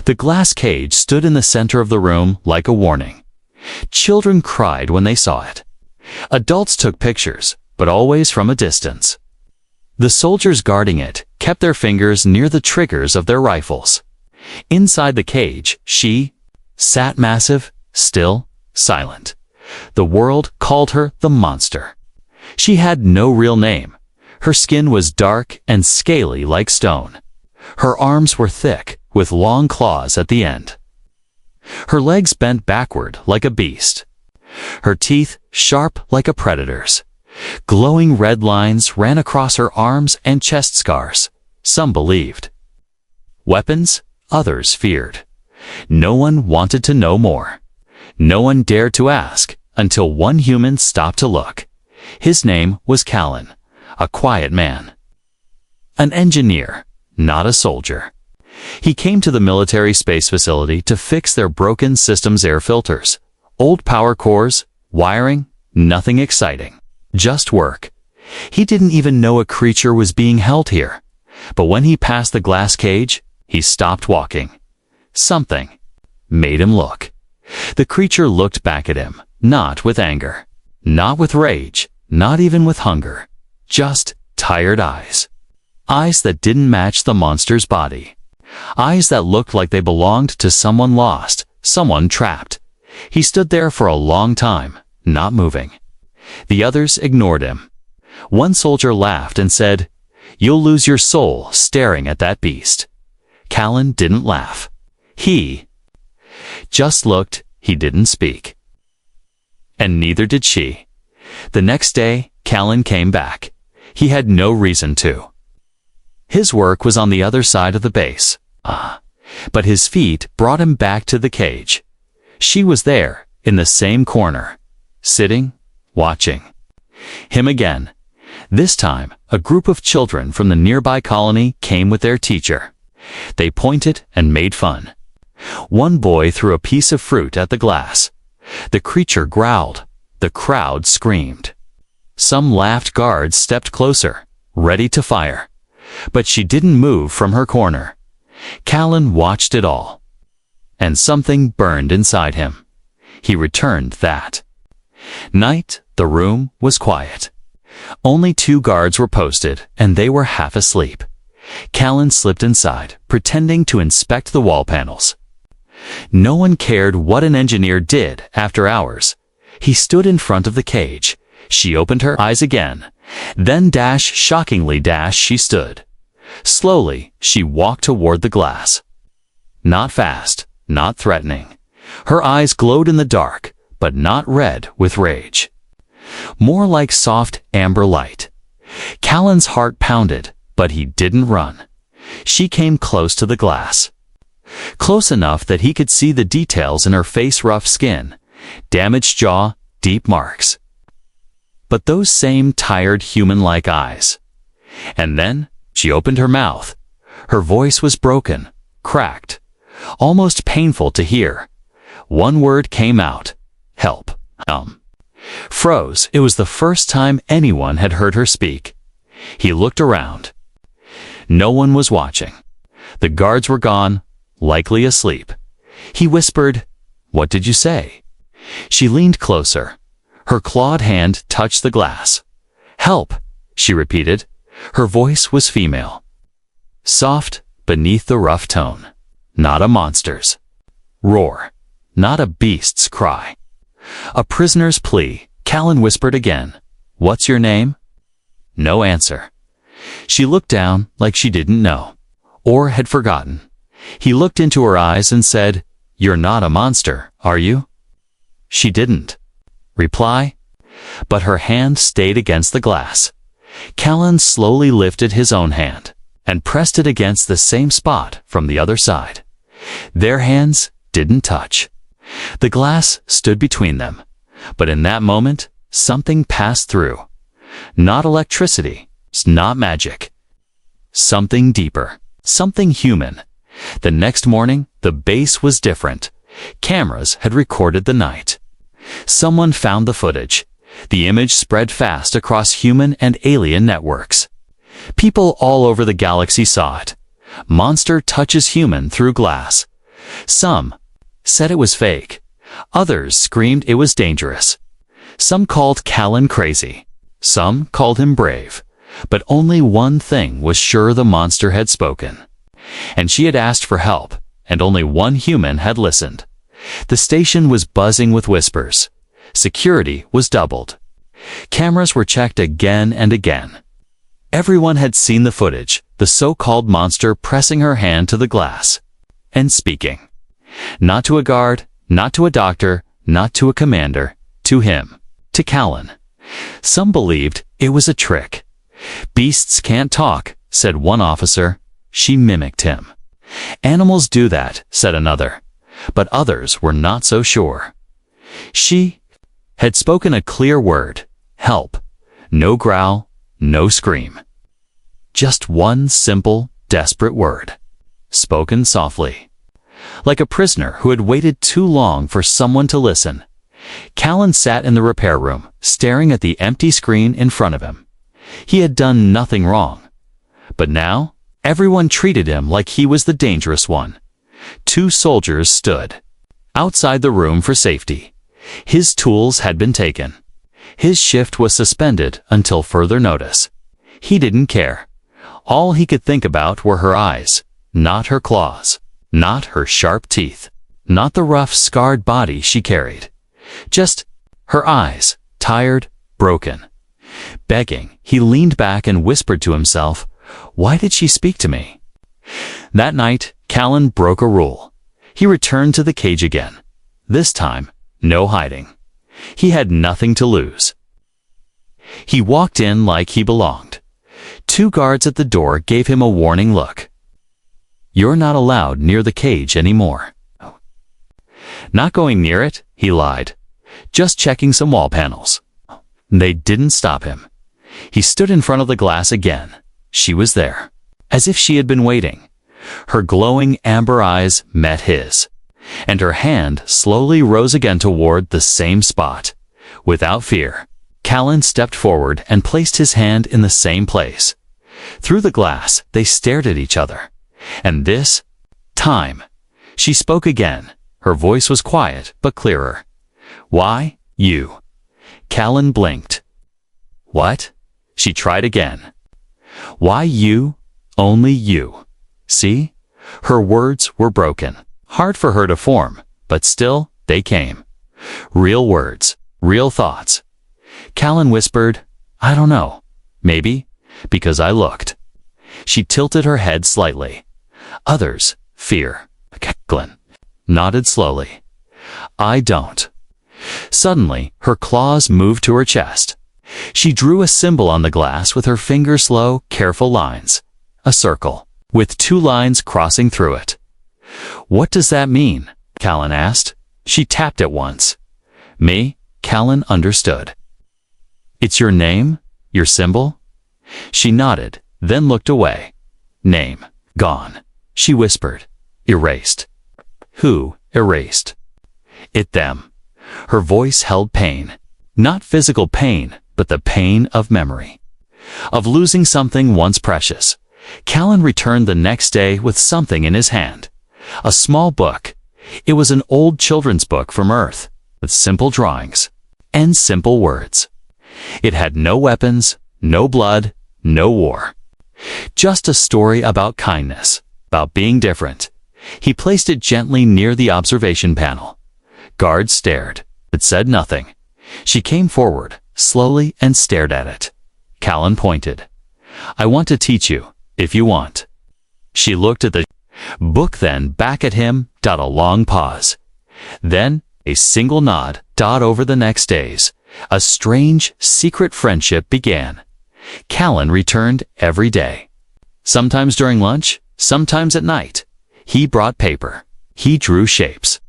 The glass cage stood in the center of the room like a warning. Children cried when they saw it. Adults took pictures, but always from a distance. The soldiers guarding it kept their fingers near the triggers of their rifles. Inside the cage, she sat massive, still, silent. The world called her the monster. She had no real name. Her skin was dark and scaly like stone. Her arms were thick, with long claws at the end. Her legs bent backward like a beast. Her teeth sharp like a predator's. Glowing red lines ran across her arms and chest scars. Some believed. Weapons, others feared. No one wanted to know more. No one dared to ask, until one human stopped to look. His name was Callan, a quiet man. An engineer, not a soldier. He came to the military space facility to fix their broken system's air filters. Old power cores, wiring, nothing exciting. Just work. He didn't even know a creature was being held here. But when he passed the glass cage, he stopped walking. Something made him look. The creature looked back at him, not with anger, not with rage, not even with hunger. Just tired eyes. Eyes that didn't match the monster's body. Eyes that looked like they belonged to someone lost, someone trapped. He stood there for a long time, not moving. The others ignored him. One soldier laughed and said, "You'll lose your soul staring at that beast." Callan didn't laugh. He just looked. He didn't speak. And neither did she. The next day, Callan came back. He had no reason to. His work was on the other side of the base. But his feet brought him back to the cage. She was there, in the same corner, sitting, watching. Him again. This time, a group of children from the nearby colony came with their teacher. They pointed and made fun. One boy threw a piece of fruit at the glass. The creature growled. The crowd screamed. Some laughed. Guards stepped closer, ready to fire. But she didn't move from her corner. Callan watched it all. And something burned inside him. He returned that night. The room was quiet. Only 2 guards were posted, and they were half asleep. Callan slipped inside, pretending to inspect the wall panels. No one cared what an engineer did after hours. He stood in front of the cage. She opened her eyes again. Then shockingly she stood. Slowly, she walked toward the glass. Not fast, not threatening. Her eyes glowed in the dark, but not red with rage. More like soft amber light. Callan's heart pounded, but he didn't run. She came close to the glass. Close enough that he could see the details in her face: rough skin, damaged jaw, deep marks. But those same tired human-like eyes. And then she opened her mouth. Her voice was broken, cracked, almost painful to hear. One word came out: help. Froze. It was the first time anyone had heard her speak. He looked around. No one was watching. The guards were gone, likely asleep. He whispered, "What did you say?" She leaned closer. Her clawed hand touched the glass. "Help," she repeated. Her voice was female. Soft, beneath the rough tone. Not a monster's roar. Not a beast's cry. A prisoner's plea. Callan whispered again, "What's your name?" No answer. She looked down like she didn't know, or had forgotten. He looked into her eyes and said, "You're not a monster, are you?" She didn't reply, but her hand stayed against the glass. Callan slowly lifted his own hand and pressed it against the same spot from the other side. Their hands didn't touch. The glass stood between them, but in that moment, something passed through. Not electricity, not magic. Something deeper, something human. The next morning, the base was different. Cameras had recorded the night. Someone found the footage. The image spread fast across human and alien networks. People all over the galaxy saw it. Monster touches human through glass. Some said it was fake. Others screamed it was dangerous. Some called Callan crazy. Some called him brave. But only one thing was sure: the monster had spoken. And she had asked for help, and only one human had listened. The station was buzzing with whispers. Security was doubled. Cameras were checked again and again. Everyone had seen the footage, the so-called monster pressing her hand to the glass and speaking. Not to a guard, not to a doctor, not to a commander, to him, to Callan. Some believed it was a trick. "Beasts can't talk," said one officer. She mimicked him. "Animals do that," said another. But others were not so sure. She had spoken a clear word: help. No growl, no scream. Just one simple, desperate word, spoken softly. Like a prisoner who had waited too long for someone to listen, Callan sat in the repair room, staring at the empty screen in front of him. He had done nothing wrong. But now, everyone treated him like he was the dangerous one. 2 soldiers stood outside the room for safety. His tools had been taken. His shift was suspended until further notice. He didn't care. All he could think about were her eyes, not her claws, not her sharp teeth, not the rough, scarred body she carried. Just her eyes, tired, broken. Begging, he leaned back and whispered to himself, "Why did she speak to me?" That night, Callan broke a rule. He returned to the cage again. This time, no hiding. He had nothing to lose. He walked in like he belonged. 2 guards at the door gave him a warning look. "You're not allowed near the cage anymore." Not going near it, he lied. Just checking some wall panels. They didn't stop him. He stood in front of the glass again. She was there, as if she had been waiting. Her glowing amber eyes met his, and her hand slowly rose again toward the same spot. Without fear, Callan stepped forward and placed his hand in the same place. Through the glass, they stared at each other. And this time, she spoke again. Her voice was quiet but clearer. "Why, you?" Callan blinked. "What?" She tried again. "Why you? Only you." See? Her words were broken. Hard for her to form, but still, they came. Real words, real thoughts. Callan whispered, "I don't know. Maybe, because I looked." She tilted her head slightly. Others, fear. Callan nodded slowly. "I don't." Suddenly, her claws moved to her chest. She drew a symbol on the glass with her fingers' slow, careful lines. A circle, with 2 lines crossing through it. "What does that mean?" Callan asked. She tapped it once. "Me?" Callan understood. "It's your name? Your symbol?" She nodded, then looked away. "Name. Gone," she whispered. "Erased." "Who erased?" "It them." Her voice held pain. Not physical pain, but the pain of memory. Of losing something once precious. Callan returned the next day with something in his hand. A small book. It was an old children's book from Earth, with simple drawings and simple words. It had no weapons, no blood, no war. Just a story about kindness, about being different. He placed it gently near the observation panel. Guards stared, but said nothing. She came forward, slowly, and stared at it. Callan pointed. "I want to teach you, if you want." She looked at the book, then back at him. A long pause. Then a single nod. Over the next days, a strange, secret friendship began. Callan returned every day. Sometimes during lunch, sometimes at night. He brought paper. He drew shapes.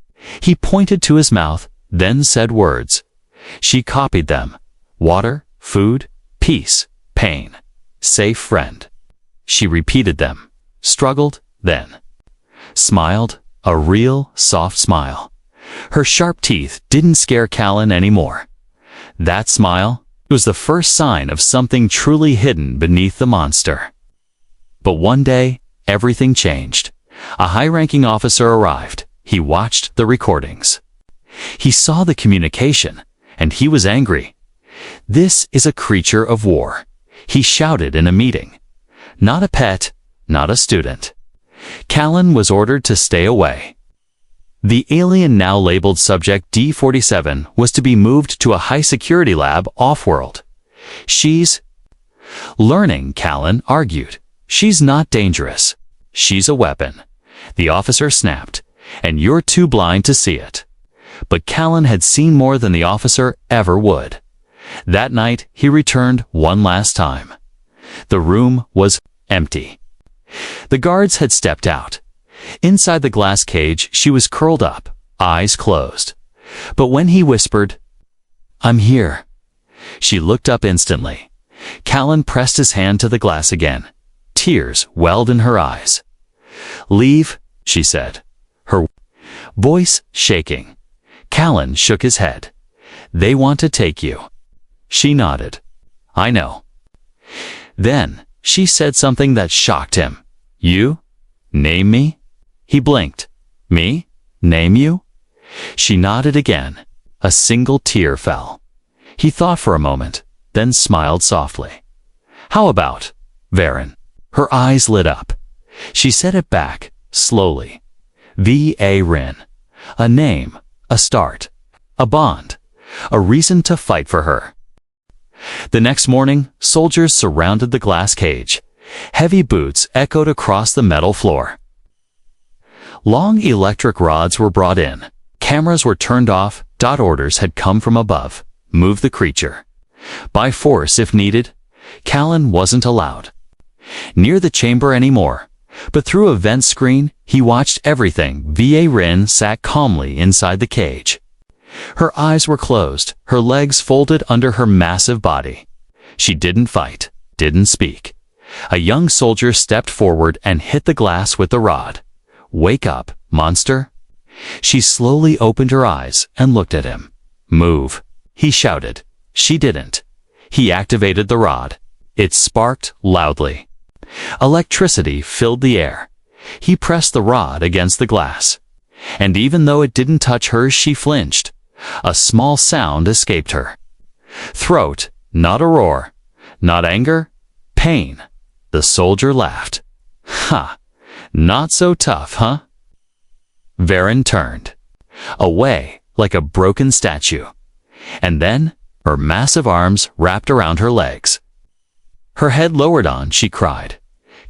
He pointed to his mouth, then said words. She copied them. Water, food, peace, pain, safe friend. She repeated them, struggled, then smiled, a real, soft smile. Her sharp teeth didn't scare Callan anymore. That smile was the first sign of something truly hidden beneath the monster. But one day, everything changed. A high-ranking officer arrived. He watched the recordings. He saw the communication, and he was angry. "This is a creature of war," he shouted in a meeting. "Not a pet, not a student." Callan was ordered to stay away. The alien, now labeled Subject D-47, was to be moved to a high-security lab off-world. "She's learning," Callan argued. "She's not dangerous. She's a weapon," the officer snapped, "and you're too blind to see it." But Callan had seen more than the officer ever would. That night, he returned one last time. The room was empty. The guards had stepped out. Inside the glass cage, she was curled up, eyes closed. But when he whispered, "I'm here," she looked up instantly. Callan pressed his hand to the glass again. Tears welled in her eyes. "Leave," she said, her voice shaking. Callan shook his head. "They want to take you." She nodded. "I know." Then she said something that shocked him. "You? Name me?" He blinked. "Me? Name you?" She nodded again. A single tear fell. He thought for a moment, then smiled softly. "How about Varen?" Her eyes lit up. She said it back, slowly. Varen. A name, a start, a bond, a reason to fight for her. The next morning, soldiers surrounded the glass cage. Heavy boots echoed across the metal floor. Long electric rods were brought in. Cameras were turned off. Orders had come from above. Move the creature. By force if needed. Callan wasn't allowed near the chamber anymore. But through a vent screen, he watched everything. Varen sat calmly inside the cage. Her eyes were closed, her legs folded under her massive body. She didn't fight, didn't speak. A young soldier stepped forward and hit the glass with the rod. "Wake up, monster." She slowly opened her eyes and looked at him. "Move," he shouted. She didn't. He activated the rod. It sparked loudly. Electricity filled the air. He pressed the rod against the glass. And even though it didn't touch her, she flinched. A small sound escaped her. Throat, not a roar. Not anger, pain. The soldier laughed. "Ha! Not so tough, huh?" Varen turned away like a broken statue. And then her massive arms wrapped around her legs. Her head lowered on, she cried.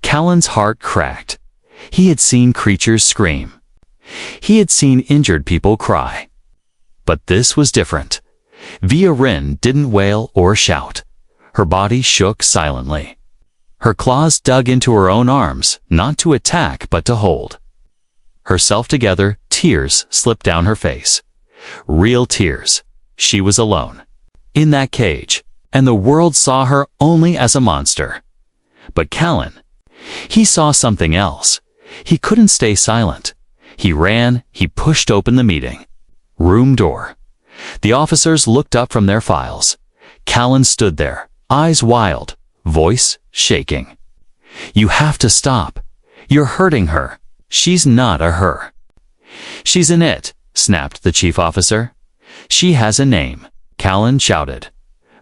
Callan's heart cracked. He had seen creatures scream. He had seen injured people cry. But this was different. Varen didn't wail or shout. Her body shook silently. Her claws dug into her own arms, not to attack but to hold herself together. Tears slipped down her face. Real tears. She was alone in that cage, and the world saw her only as a monster. But Callan, he saw something else. He couldn't stay silent. He ran, he pushed open the meeting room door. The officers looked up from their files. Callan stood there, eyes wild, voice shaking. "You have to stop. You're hurting her. She's not a her." "She's an it," snapped the chief officer. "She has a name," Callan shouted.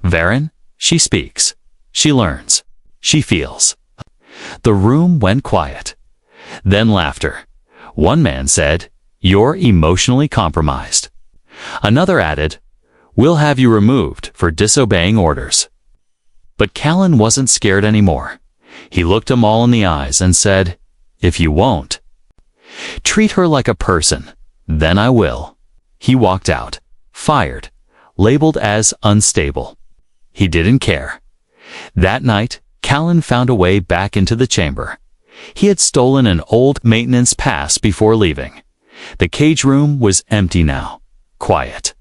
"Varen, she speaks. She learns. She feels." The room went quiet. Then laughter. One man said, "You're emotionally compromised." Another added, "We'll have you removed for disobeying orders." But Callan wasn't scared anymore. He looked them all in the eyes and said, "If you won't treat her like a person, then I will." He walked out, fired, labeled as unstable. He didn't care. That night, Callan found a way back into the chamber. He had stolen an old maintenance pass before leaving. The cage room was empty now, quiet.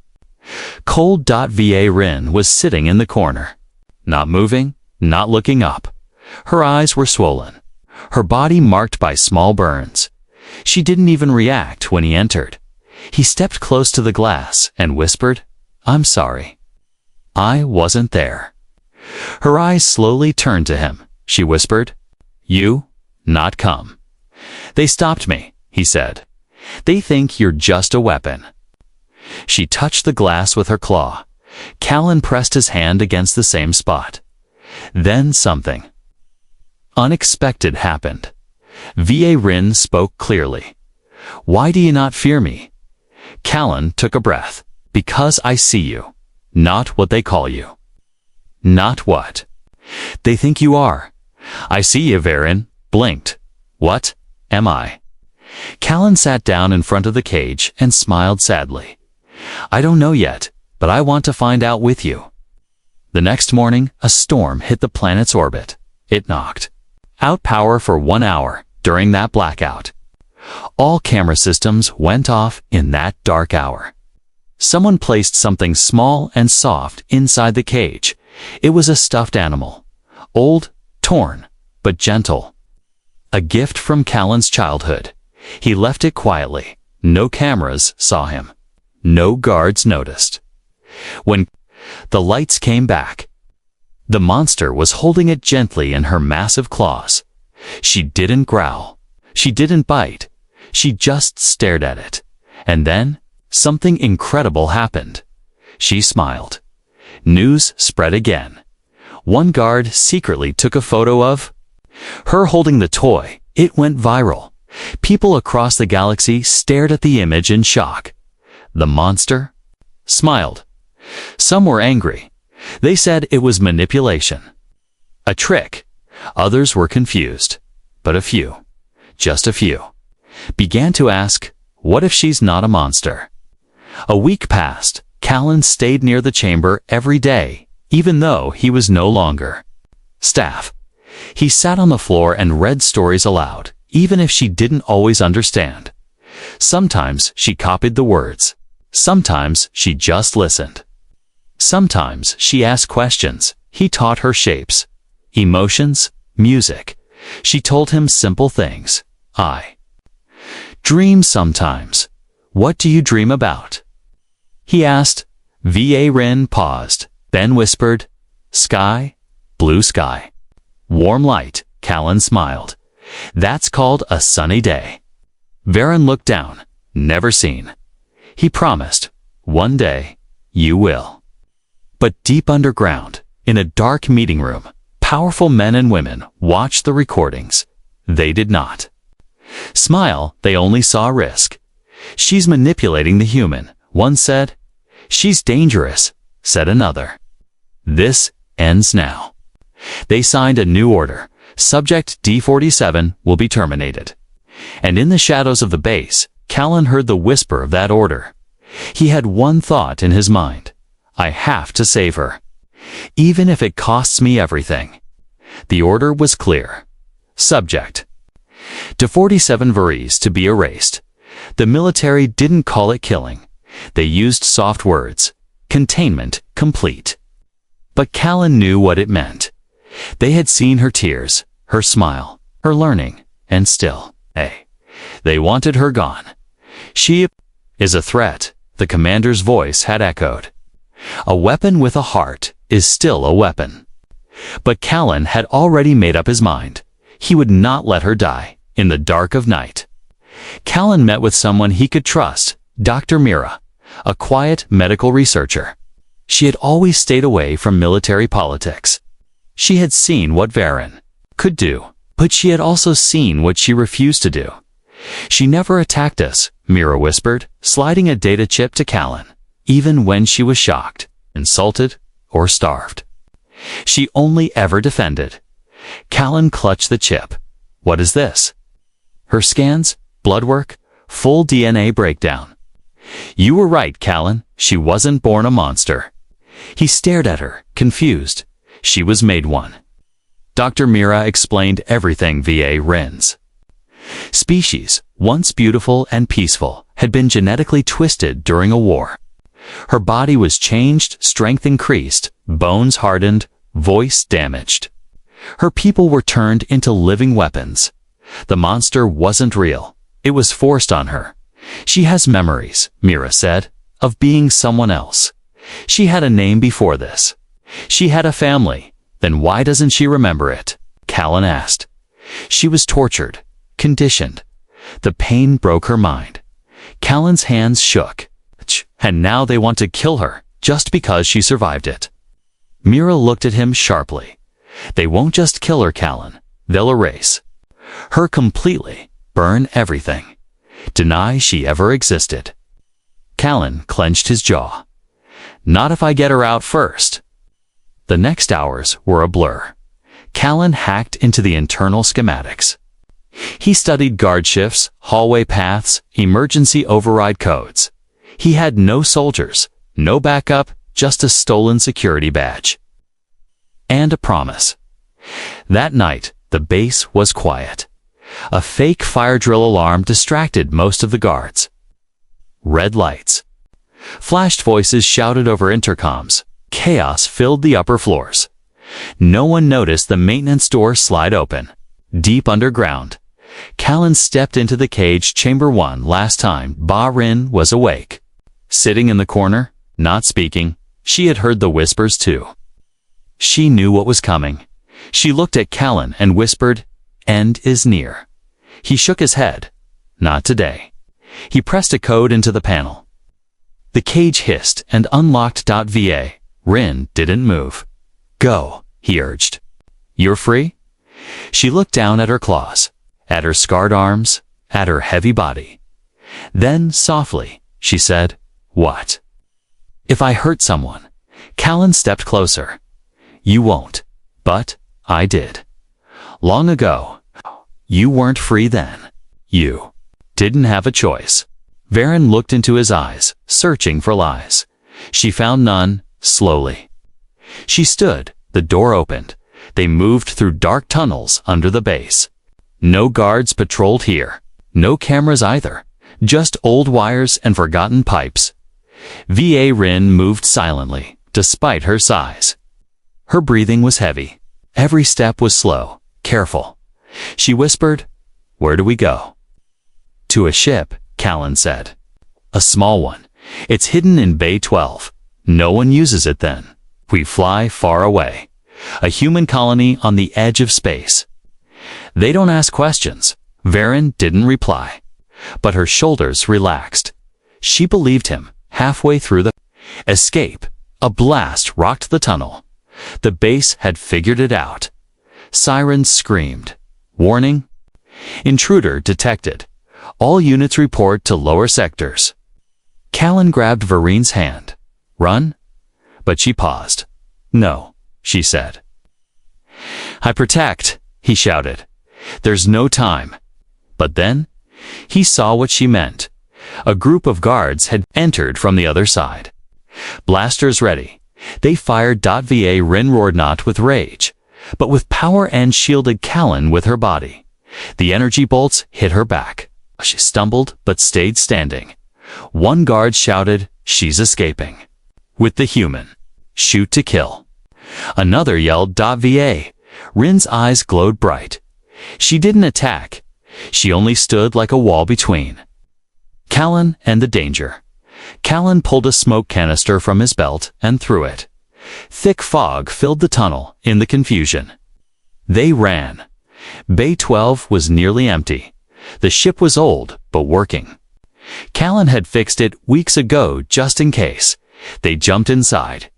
Cold. Varen was sitting in the corner, not moving, not looking up. Her eyes were swollen, her body marked by small burns. She didn't even react when he entered. He stepped close to the glass and whispered, "I'm sorry. I wasn't there." Her eyes slowly turned to him. She whispered, "You, not come." They stopped me, he said. They think you're just a weapon. She touched the glass with her claw. Callan pressed his hand against the same spot. Then something unexpected happened. V.A. Rin spoke clearly. Why do you not fear me? Callan took a breath. Because I see you, not what they call you. Not what they think you are. I see you, Varen, blinked. What am I? Callan sat down in front of the cage and smiled sadly. I don't know yet, but I want to find out with you. The next morning, a storm hit the planet's orbit. It knocked out power for 1 hour during that blackout. All camera systems went off in that dark hour. Someone placed something small and soft inside the cage. It was a stuffed animal. Old, torn, but gentle. A gift from Callan's childhood. He left it quietly. No cameras saw him. No guards noticed. When the lights came back, the monster was holding it gently in her massive claws. She didn't growl. She didn't bite. She just stared at it. And then, something incredible happened. She smiled. News spread again. One guard secretly took a photo of her holding the toy. It went viral. People across the galaxy stared at the image in shock. The monster smiled. Some were angry. They said it was manipulation. A trick. Others were confused. But a few, just a few, began to ask, what if she's not a monster? A week passed. Callan stayed near the chamber every day, even though he was no longer staff. He sat on the floor and read stories aloud, even if she didn't always understand. Sometimes she copied the words. Sometimes she just listened. Sometimes she asked questions. He taught her shapes, emotions, music. She told him simple things. I dream sometimes. What do you dream about? He asked. V.A. Rin paused, then whispered, Sky, blue sky. Warm light, Callan smiled. That's called a sunny day. Varen looked down. Never seen. He promised, one day, you will. But deep underground, in a dark meeting room, powerful men and women watched the recordings. They did not smile. They only saw risk. She's manipulating the human, one said. She's dangerous, said another. This ends now. They signed a new order. Subject D-47 will be terminated. And in the shadows of the base, Callan heard the whisper of that order. He had one thought in his mind. I have to save her, even if it costs me everything. The order was clear. Subject D-47 Varese to be erased. The military didn't call it killing. They used soft words. Containment complete. But Callan knew what it meant. They had seen her tears, her smile, her learning, and still, they wanted her gone. She is a threat, the commander's voice had echoed. A weapon with a heart is still a weapon. But Callan had already made up his mind. He would not let her die in the dark of night. Callan met with someone he could trust, Dr. Mira, a quiet medical researcher. She had always stayed away from military politics. She had seen what Varen could do, but she had also seen what she refused to do. She never attacked us, Mira whispered, sliding a data chip to Callan, even when she was shocked, insulted, or starved. She only ever defended. Callan clutched the chip. What is this? Her scans, blood work, full DNA breakdown. You were right, Callan. She wasn't born a monster. He stared at her, confused. She was made one. Dr. Mira explained everything via Rin's species, once beautiful and peaceful, had been genetically twisted during a war. Her body was changed, strength increased, bones hardened, voice damaged. Her people were turned into living weapons. The monster wasn't real. It was forced on her. She has memories, Mira said, of being someone else. She had a name before this. She had a family. Then why doesn't she remember it? Callan asked. She was tortured. conditioned. The pain broke her mind. Callan's hands shook. And now they want to kill her, just because she survived it. Mira looked at him sharply. They won't just kill her, Callan. They'll erase her completely, burn everything, deny she ever existed. Callan clenched his jaw. Not if I get her out first. The next hours were a blur. Callan hacked into the internal schematics. He studied guard shifts, hallway paths, emergency override codes. He had no soldiers, no backup, just a stolen security badge. And a promise. That night, the base was quiet. A fake fire drill alarm distracted most of the guards. Red lights. Flashed voices shouted over intercoms. Chaos filled the upper floors. No one noticed the maintenance door slide open. Deep underground, Callan stepped into the cage chamber 1 last time Ba Rin was awake. Sitting in the corner, not speaking, she had heard the whispers too. She knew what was coming. She looked at Callan and whispered, "End is near." He shook his head. Not today. He pressed a code into the panel. The cage hissed and unlocked. Va. Rin didn't move. "Go," he urged. "You're free?" She looked down at her claws, at her scarred arms, at her heavy body. Then, softly, she said, "What?" "If I hurt someone." Callan stepped closer. "You won't. But I did. Long ago. You weren't free then. You didn't have a choice." Varen looked into his eyes, searching for lies. She found none, slowly. She stood, the door opened. They moved through dark tunnels under the base. No guards patrolled here. No cameras either. Just old wires and forgotten pipes. Va. Rin moved silently, despite her size. Her breathing was heavy. Every step was slow, careful. She whispered, "Where do we go?" "To a ship," Callan said. "A small one. It's hidden in Bay 12. No one uses it then. We fly far away. A human colony on the edge of space." "They don't ask questions." Varen didn't reply. But her shoulders relaxed. She believed him. Halfway through the escape, a blast rocked the tunnel. The base had figured it out. Sirens screamed. "Warning! Intruder detected. All units report to lower sectors." Callan grabbed Varen's hand. "Run?" But she paused. "No," she said. "I protect," he shouted. "There's no time." But then, he saw what she meant. A group of guards had entered from the other side. Blasters ready. They fired. Va. Rin roared not with rage, but with power and shielded Callan with her body. The energy bolts hit her back. She stumbled but stayed standing. One guard shouted, "She's escaping." With the human. "Shoot to kill." Another yelled. Va. Rin's eyes glowed bright. She didn't attack. She only stood like a wall between Callan and the danger. Callan pulled a smoke canister from his belt and threw it. Thick fog filled the tunnel in the confusion. They ran. Bay 12 was nearly empty. The ship was old, but working. Callan had fixed it weeks ago just in case. They jumped inside.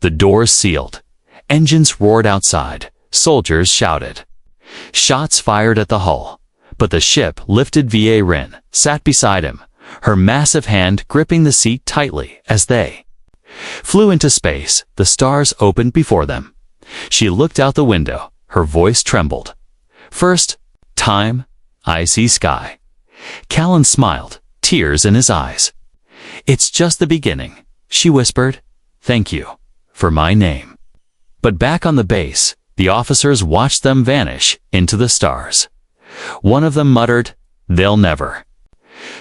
The doors sealed. Engines roared outside. Soldiers shouted. Shots fired at the hull. But the ship lifted. Va. Rin sat beside him, her massive hand gripping the seat tightly as they flew into space. The stars opened before them. She looked out the window. Her voice trembled. "First time I see sky." Callan smiled, tears in his eyes. "It's just the beginning," she whispered. "Thank you for my name." But back on the base, the officers watched them vanish into the stars. One of them muttered, "They'll never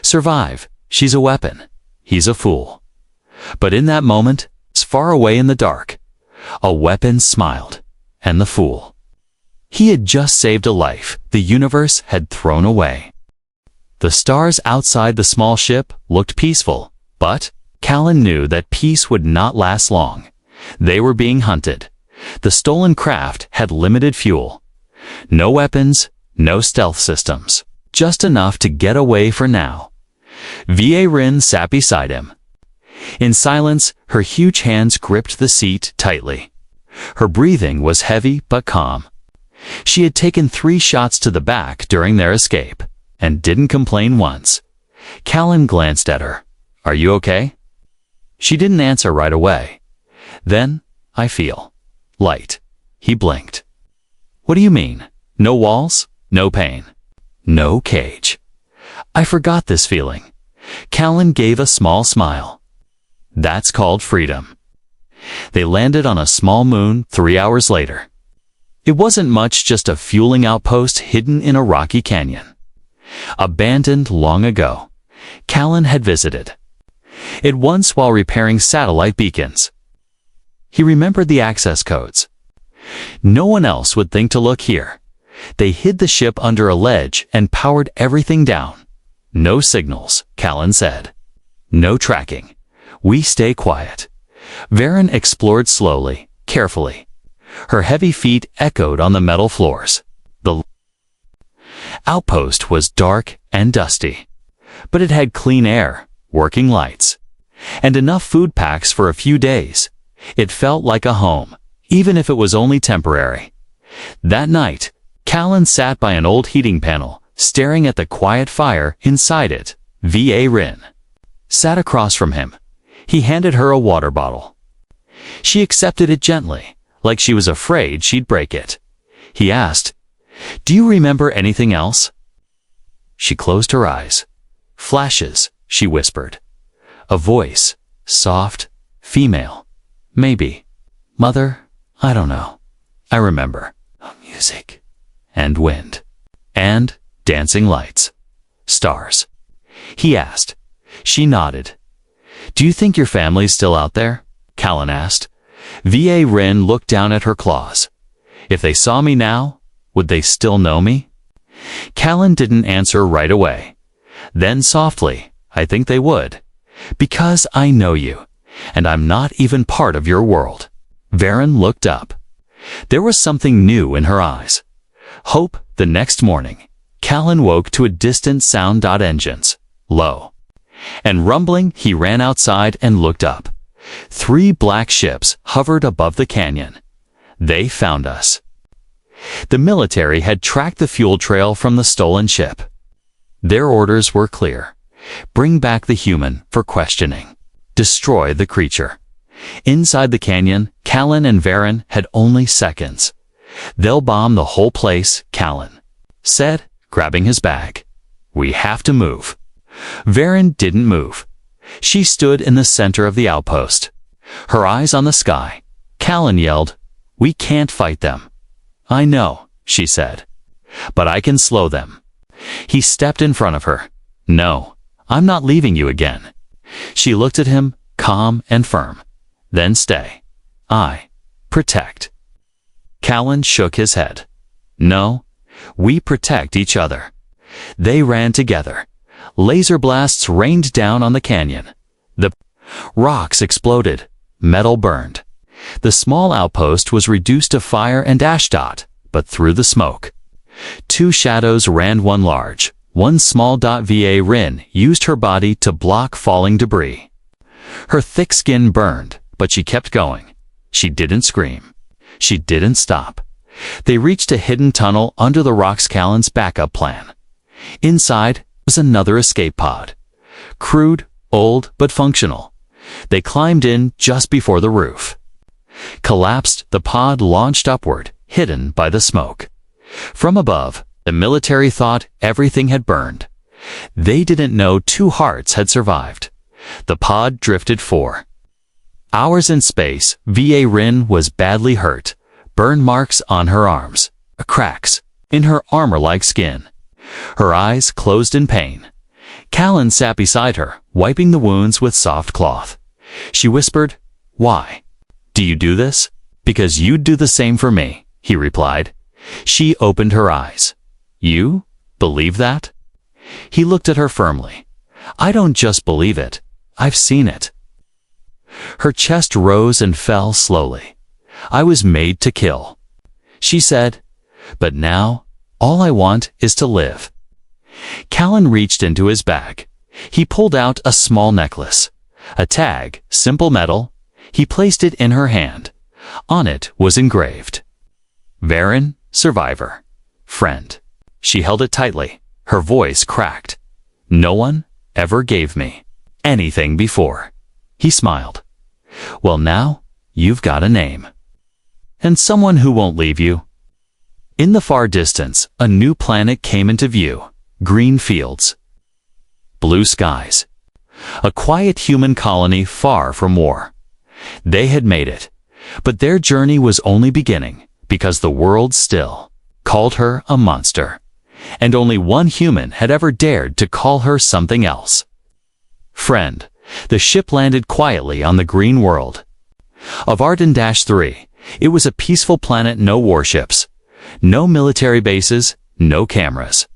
survive. She's a weapon. He's a fool." But in that moment, far away in the dark, a weapon smiled, and the fool. He had just saved a life the universe had thrown away. The stars outside the small ship looked peaceful, but Callan knew that peace would not last long. They were being hunted. The stolen craft had limited fuel. No weapons, No stealth systems. Just enough to get away for now. VA Rin sat beside him. In silence, her huge hands gripped the seat tightly. Her breathing was heavy but calm. She had taken 3 shots to the back during their escape, and didn't complain once. Callan glanced at her. "Are you okay?" She didn't answer right away. Then, "I feel light." He blinked. "What do you mean? No walls? No pain? No cage?" "I forgot this feeling." Callan gave a small smile. "That's called freedom." They landed on a small moon 3 hours later. It wasn't much, just a fueling outpost hidden in a rocky canyon. Abandoned long ago, Callan had visited it once while repairing satellite beacons. He remembered the access codes. No one else would think to look here. They hid the ship under a ledge and powered everything down. "No signals," Callan said. "No tracking. We stay quiet." Varen explored slowly, carefully. Her heavy feet echoed on the metal floors. The outpost was dark and dusty, but it had clean air, working lights, and enough food packs for a few days. It felt like a home, even if it was only temporary. That night, Callan sat by an old heating panel, staring at the quiet fire inside it. VA Rin sat across from him. He handed her a water bottle. She accepted it gently, like she was afraid she'd break it. He asked, "Do you remember anything else?" She closed her eyes. "Flashes," she whispered. A voice, soft, female. "Maybe. Mother, I don't know. I remember music and wind and dancing lights. Stars." He asked. She nodded. "Do you think your family's still out there?" Callan asked. VA Rin looked down at her claws. "If they saw me now, would they still know me?" Callan didn't answer right away. Then softly, "I think they would. Because I know you, and I'm not even part of your world." Varen looked up. There was something new in her eyes. Hope. The next morning, Callan woke to a distant sound. Engines, low and rumbling. He ran outside and looked up. 3 black ships hovered above the canyon. "They found us." The military had tracked the fuel trail from the stolen ship. Their orders were clear. Bring back the human for questioning. Destroy the creature. Inside the canyon, Callan and Varen had only seconds. "They'll bomb the whole place," Callan said, grabbing his bag. "We have to move." Varen didn't move. She stood in the center of the outpost, her eyes on the sky. Callan yelled, "We can't fight them." "I know," she said, "but I can slow them." He stepped in front of her. "No, I'm not leaving you again." She looked at him, calm and firm. "Then stay. I protect." Callan shook his head. "No, we protect each other." They ran together. Laser blasts rained down on the canyon. The rocks exploded. Metal burned. The small outpost was reduced to fire and ash. But through the smoke, 2 shadows ran, one large, one small. VA Rin used her body to block falling debris. Her thick skin burned, but she kept going. She didn't scream. She didn't stop. They reached a hidden tunnel under the rocks. Callan's backup plan. Inside was another escape pod. Crude, old, but functional. They climbed in just before the roof collapsed. The pod launched upward, hidden by the smoke. From above, the military thought everything had burned. They didn't know 2 hearts had survived. The pod drifted 4 hours in space. VA Rin was badly hurt. Burn marks on her arms, cracks in her armor-like skin. Her eyes closed in pain. Callan sat beside her, wiping the wounds with soft cloth. She whispered, "Why do you do this?" "Because you'd do the same for me," he replied. She opened her eyes. "You believe that?" He looked at her firmly. "I don't just believe it. I've seen it." Her chest rose and fell slowly. "I was made to kill," she said. "But now All I want is to live. Callan reached into his bag. He pulled out a small necklace. A tag, simple metal. He placed it in her hand. On it was engraved, Varen, survivor, friend. She held it tightly. Her voice cracked. No one ever gave me anything before. He smiled. Well, now you've got a name. And someone who won't leave you. In the far distance, a new planet came into view. Green fields, blue skies. A quiet human colony far from war. They had made it, but their journey was only beginning because the world still called her a monster, and only one human had ever dared to call her something else. Friend, the ship landed quietly on the green world of Arden-3. It was a peaceful planet, no warships, no military bases, no cameras.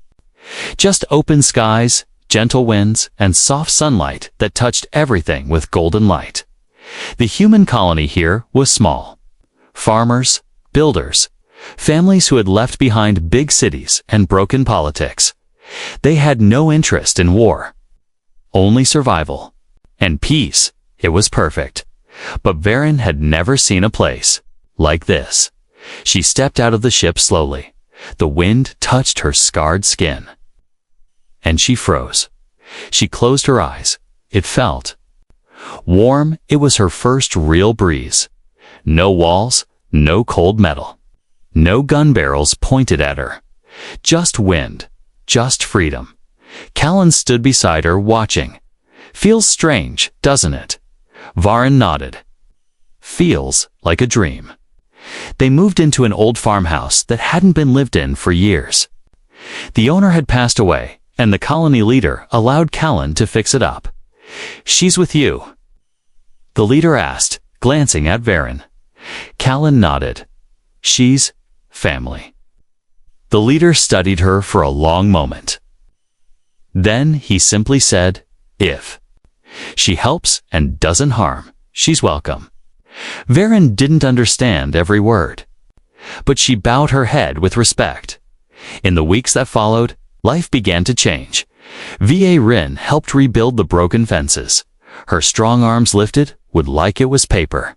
Just open skies, gentle winds, and soft sunlight that touched everything with golden light. The human colony here was small. Farmers, builders, families who had left behind big cities and broken politics. They had no interest in war. Only survival. And peace. It was perfect. But Varen had never seen a place like this. She stepped out of the ship slowly. The wind touched her scarred skin. And she froze. She closed her eyes. It felt warm. It was her first real breeze. No walls, no cold metal. No gun barrels pointed at her. Just wind, just freedom. Callan stood beside her, watching. Feels strange, doesn't it? Varen nodded. Feels like a dream. They moved into an old farmhouse that hadn't been lived in for years. The owner had passed away, and the colony leader allowed Callan to fix it up. She's with you? The leader asked, glancing at Varen. Callan nodded. She's family. The leader studied her for a long moment. Then he simply said, if she helps and doesn't harm, she's welcome. Varen didn't understand every word, but she bowed her head with respect. In the weeks that followed, life began to change. Varen helped rebuild the broken fences. Her strong arms lifted, would like it was paper.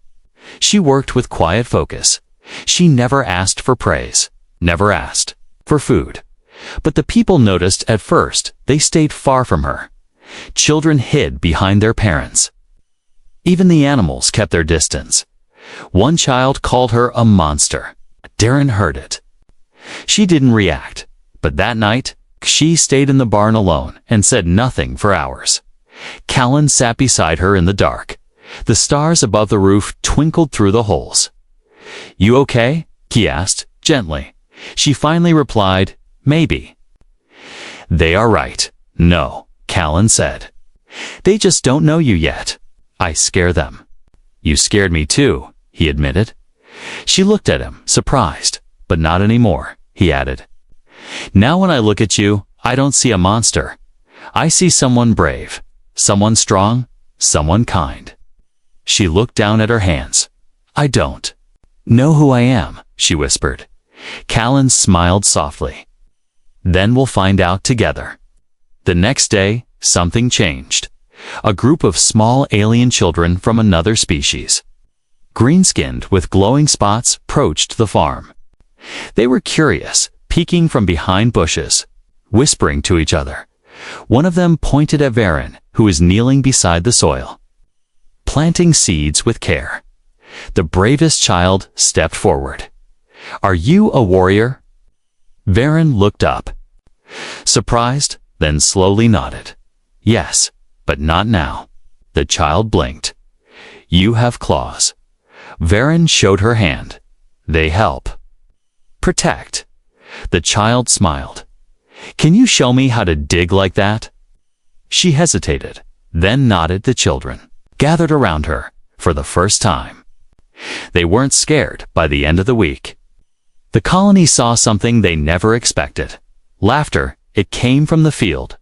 She worked with quiet focus. She never asked for praise, never asked for food. But the people noticed at first. They stayed far from her. Children hid behind their parents. Even the animals kept their distance. One child called her a monster. Darren heard it. She didn't react, but that night, she stayed in the barn alone and said nothing for hours. Callan sat beside her in the dark. The stars above the roof twinkled through the holes. You okay? He asked, gently. She finally replied, maybe. They are right. No, Callan said. They just don't know you yet. I scare them. You scared me too, he admitted. She looked at him, surprised. But not anymore, he added. Now when I look at you, I don't see a monster. I see someone brave, someone strong, someone kind. She looked down at her hands. I don't know who I am, she whispered. Callan smiled softly. Then we'll find out together. The next day, something changed. A group of small alien children from another species, green-skinned with glowing spots, approached the farm. They were curious, peeking from behind bushes, whispering to each other. One of them pointed at Varen, who was kneeling beside the soil, planting seeds with care. The bravest child stepped forward. Are you a warrior? Varen looked up, surprised, then slowly nodded. Yes, but not now. The child blinked. You have claws. Varen showed her hand. They help protect. The child smiled. Can you show me how to dig like that? She hesitated, then nodded. The children gathered around her for the first time. They weren't scared by the end of the week. The colony saw something they never expected. Laughter. It came from the field.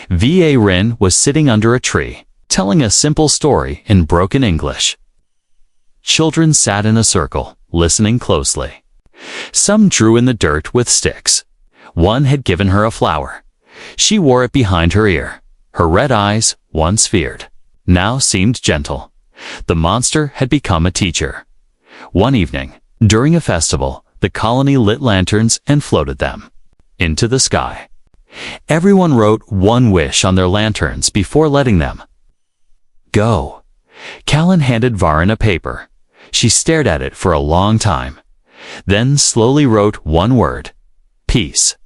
Varen was sitting under a tree, telling a simple story in broken English. Children sat in a circle, listening closely. Some drew in the dirt with sticks. One had given her a flower. She wore it behind her ear. Her red eyes, once feared, now seemed gentle. The monster had become a teacher. One evening, during a festival, the colony lit lanterns and floated them into the sky. Everyone wrote one wish on their lanterns before letting them go. Callan handed Varen a paper. She stared at it for a long time, then slowly wrote one word: peace.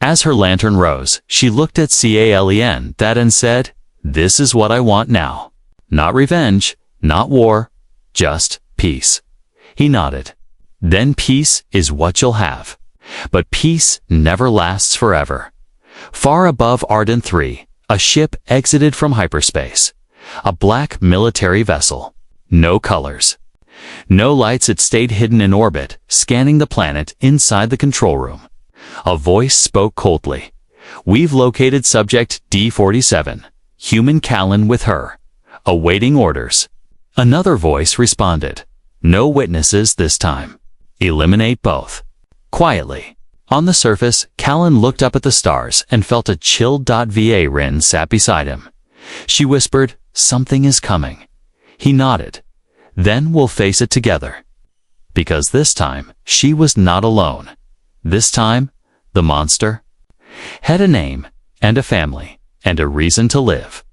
As her lantern rose, she looked at Calen that and said, "This is what I want now. Not revenge, not war, just peace." He nodded. "Then peace is what you'll have. But peace never lasts forever." Far above Arden 3, a ship exited from hyperspace. A black military vessel. No colors. No lights. It stayed hidden in orbit, scanning the planet inside the control room. A voice spoke coldly. "We've located subject D-47, human Callan with her. Awaiting orders." Another voice responded. "No witnesses this time. Eliminate both." Quietly. On the surface, Callan looked up at the stars and felt a chill. Varen sat beside him. She whispered, "Something is coming." He nodded. "Then we'll face it together." Because this time, she was not alone. This time, the monster had a name, and a family, and a reason to live.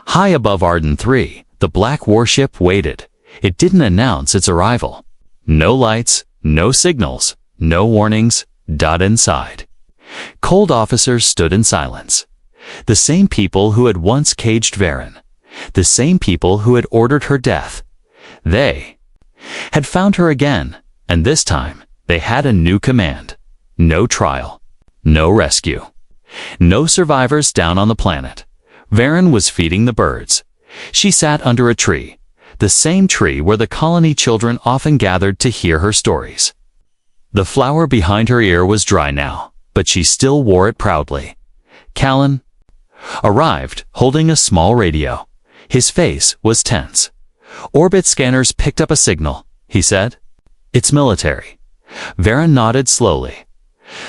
High above Arden 3, the black warship waited. It didn't announce its arrival. No lights, no signals, no warnings. Inside, cold officers stood in silence. The same people who had once caged Varen. The same people who had ordered her death. They had found her again, and this time they had a new command. No trial. No rescue. No survivors down on the planet. Varen was feeding the birds. She sat under a tree, the same tree where the colony children often gathered to hear her stories. The flower behind her ear was dry now, but she still wore it proudly. Callan arrived, holding a small radio. His face was tense. "Orbit scanners picked up a signal," he said. "It's military." Varen nodded slowly.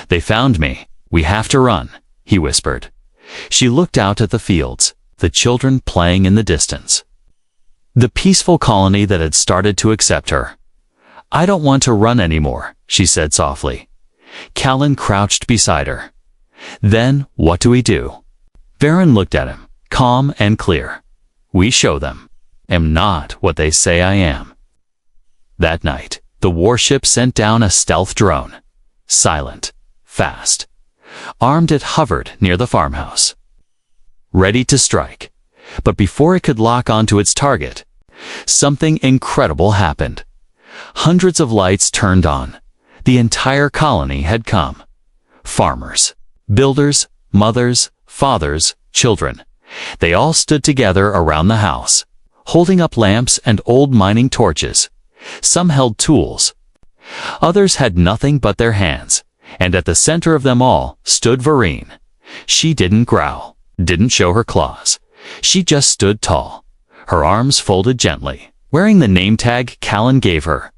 "They found me. We have to run," he whispered. She looked out at the fields, the children playing in the distance. The peaceful colony that had started to accept her. "I don't want to run anymore," she said softly. Callan crouched beside her. "Then what do we do?" Varen looked at him, calm and clear. "We show them. Am not what they say I am." That night, the warship sent down a stealth drone. Silent, fast. Armed, it hovered near the farmhouse, ready to strike. But before it could lock onto its target, something incredible happened. Hundreds of lights turned on. The entire colony had come. Farmers, builders, mothers, fathers, children. They all stood together around the house, holding up lamps and old mining torches. Some held tools. Others had nothing but their hands. And at the center of them all stood Varen. She didn't growl, didn't show her claws. She just stood tall, her arms folded gently, wearing the name tag Callan gave her.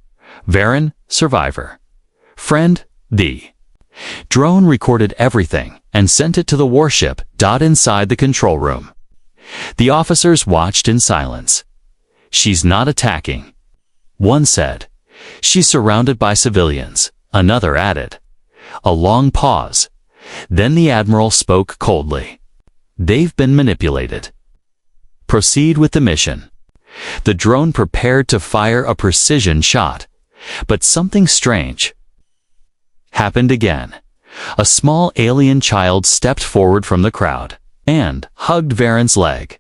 Varen, survivor. Friend, the drone recorded everything and sent it to the warship. Inside the control room, the officers watched in silence. "She's not attacking," one said. "She's surrounded by civilians," another added. A long pause. Then the admiral spoke coldly. "They've been manipulated. Proceed with the mission." The drone prepared to fire a precision shot. But something strange happened again. A small alien child stepped forward from the crowd and hugged Varen's leg.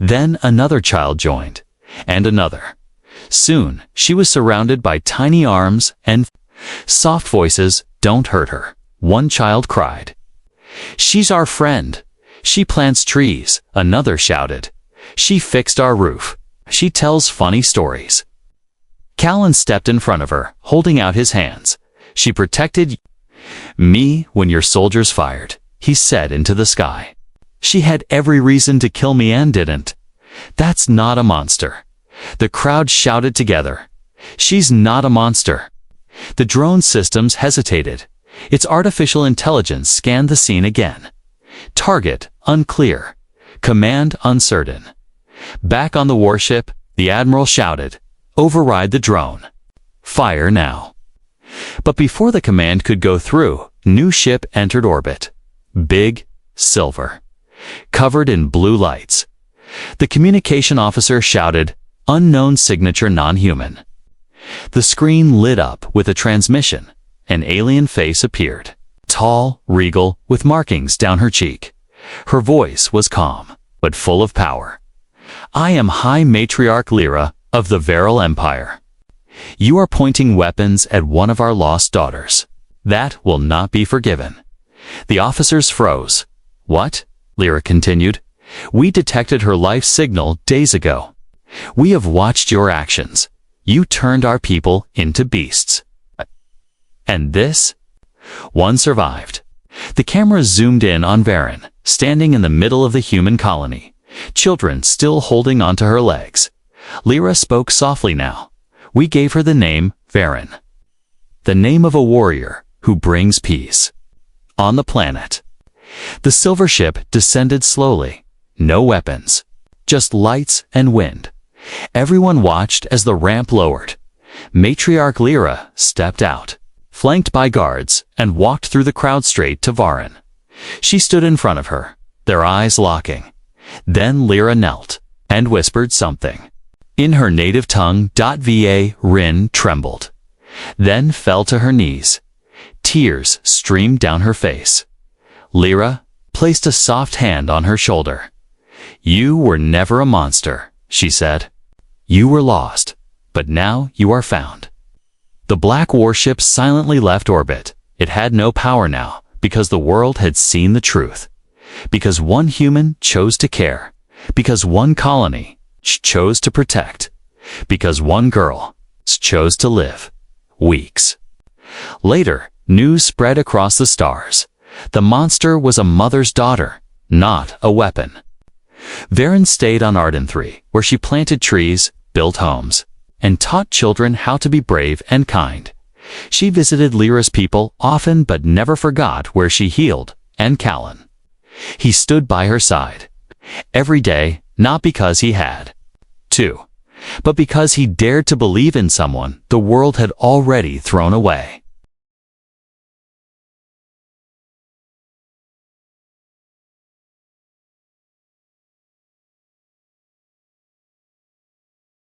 Then another child joined, and another. Soon, she was surrounded by tiny arms and soft voices. "Don't hurt her," one child cried. "She's our friend. She plants trees," another shouted. "She fixed our roof. She tells funny stories." Callan stepped in front of her, holding out his hands. "She protected me when your soldiers fired," he said into the sky. "She had every reason to kill me and didn't." "That's not a monster." The crowd shouted together. "She's not a monster." The drone systems hesitated. Its artificial intelligence scanned the scene again. Target unclear. Command uncertain. Back on the warship, the admiral shouted, "Override the drone. Fire now." But before the command could go through, new ship entered orbit. Big, silver, covered in blue lights. The communication officer shouted, "Unknown signature non-human." The screen lit up with a transmission. An alien face appeared. Tall, regal, with markings down her cheek. Her voice was calm, but full of power. "I am High Matriarch Lyra of the Veral Empire. You are pointing weapons at one of our lost daughters. That will not be forgiven." The officers froze. "What?" Lyra continued. "We detected her life signal days ago. We have watched your actions. You turned our people into beasts. And this?" One survived. The camera zoomed in on Varen, standing in the middle of the human colony, children still holding onto her legs. Lyra spoke softly now. "We gave her the name Varen, the name of a warrior who brings peace on the planet." The silver ship descended slowly. No weapons, just lights and wind. Everyone watched as the ramp lowered. Matriarch Lyra stepped out, flanked by guards, and walked through the crowd straight to Varen. She stood in front of her, their eyes locking. Then Lyra knelt and whispered something. In her native tongue, Va Rin trembled, then fell to her knees. Tears streamed down her face. Lyra placed a soft hand on her shoulder. "You were never a monster," she said. "You were lost, but now you are found." The black warship silently left orbit. It had no power now, because the world had seen the truth. Because one human chose to care. Because one colony chose to protect. Because one girl chose to live. Weeks later, news spread across the stars. The monster was a mother's daughter, not a weapon. Varen stayed on Arden 3, where she planted trees, built homes, and taught children how to be brave and kind. She visited Lyra's people often but never forgot where she healed, and Callan. He stood by her side. Every day, not because he had to, but because he dared to believe in someone the world had already thrown away.